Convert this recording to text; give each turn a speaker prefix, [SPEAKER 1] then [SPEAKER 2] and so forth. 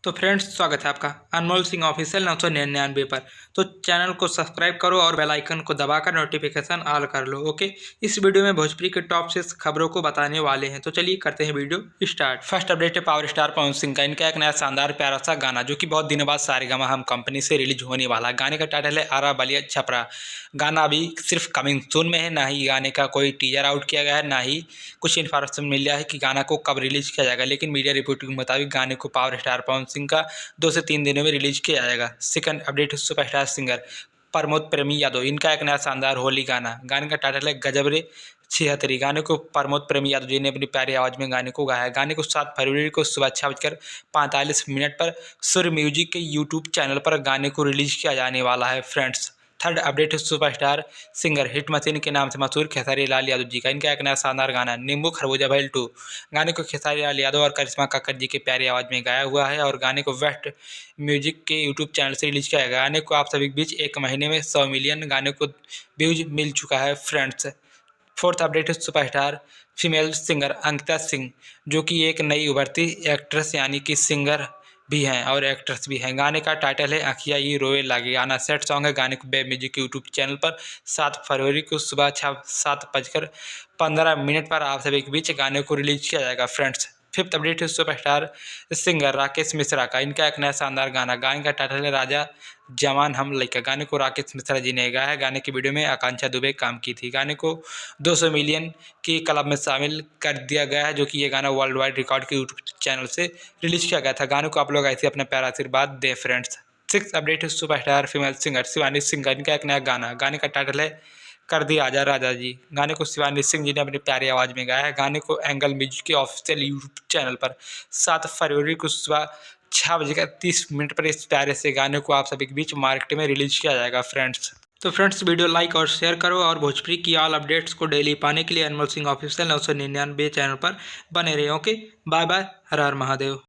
[SPEAKER 1] तो फ्रेंड्स, स्वागत है आपका अनमोल सिंह ऑफिशियल 999 पर। तो चैनल को सब्सक्राइब करो और बेल आइकन को दबाकर नोटिफिकेशन ऑल कर लो। ओके, इस वीडियो में भोजपुरी के टॉप 6 खबरों को बताने वाले हैं। तो चलिए करते हैं वीडियो स्टार्ट। फर्स्ट अपडेट है पावर स्टार पवन सिंह का। इनका एक नया शानदार प्यारा सा गाना जो कि बहुत दिनों बाद सारेगामा हम कंपनी से रिलीज होने वाला है। गाने का टाइटल है आरा बलिया छपरा। गाना अभी सिर्फ कमिंग सून में है, ना ही गाने का कोई टीजर आउट किया गया है, ना ही कुछ इन्फॉर्मेशन मिल रहा है कि गाना को कब रिलीज किया जाएगा। लेकिन मीडिया रिपोर्टिंग के मुताबिक गाने को पावर स्टार पवन सिंह का 2 से 3 दिनों में रिलीज किया जाएगा। सेकंड अपडेट है सुपरस्टार सिंगर प्रमोद प्रेमी यादव। इनका एक नया शानदार होली गाना। गाने का टाइटल है गजब रे छिहत्तरी। गाने को प्रमोद प्रेमी यादव जी ने अपनी प्यारी आवाज़ में गाने को गाया है। गाने को 7 फरवरी को सुबह 6:45 पर सुर म्यूजिक के यूट्यूब चैनल पर गाने को रिलीज किया जाने वाला है फ्रेंड्स। थर्ड अपडेट है सुपरस्टार सिंगर हिट मशीन के नाम से मशहूर खेसारी लाल यादव जी का। इनका एक नया शानदार गाना नींबू खरबूजा भइल 2। गाने को खेसारी लाल यादव और करिश्मा कक्कड़ जी की प्यारी आवाज़ में गाया हुआ है और गाने को वेस्ट म्यूजिक के यूट्यूब चैनल से रिलीज किया गया। गाने को आप सभी के बीच 1 महीने में 100 मिलियन गाने को व्यूज मिल चुका है फ्रेंड्स। फोर्थ अपडेट है superstar female singer Ankita Singh, जो कि एक नई उभरती एक्ट्रेस यानी कि सिंगर भी हैं और एक्ट्रेस भी हैं। गाने का टाइटल है आखिया ये रोए लागे। गाना सेट सॉन्ग है। गाने को वेब म्यूजिक यूट्यूब चैनल पर 7 फरवरी को सुबह 7:15 पर आप सभी के बीच गाने को रिलीज किया जाएगा फ्रेंड्स। फिफ्थ अपडेट है सुपरस्टार सिंगर राकेश मिश्रा का। इनका एक नया शानदार गाना। गाने का टाइटल है राजा जवान हम लइका। गाने को राकेश मिश्रा जी ने गाया है। गाने की वीडियो में आकांक्षा दुबे काम की थी। गाने को 200 मिलियन की क्लब में शामिल कर दिया गया है, जो कि ये गाना वर्ल्ड वाइड रिकॉर्ड के यूट्यूब चैनल से रिलीज किया गया था। गाने को आप लोग ऐसे अपना प्यारा आशीर्वाद दे फ्रेंड्स। सिक्स अपडेट है superstar female singer Shivani Singh का। इनका एक नया गाना। गाने का टाइटल है कर दिया आजा राजा जी। गाने को शिवानी सिंह जी ने अपनी प्यारी आवाज़ में गाया है। गाने को एंगल म्यूजिक के ऑफिशियल यूट्यूब चैनल पर 7 फरवरी को सुबह 6:30 पर इस प्यारे से गाने को आप सभी के बीच मार्केट में रिलीज किया जाएगा फ्रेंड्स। तो फ्रेंड्स, वीडियो लाइक और शेयर करो और भोजपुरी की ऑल अपडेट्स को डेली पाने के लिए अनमोल सिंह ऑफिशियल 999 चैनल पर बने रहे। ओके, बाय बाय, हर हर महादेव।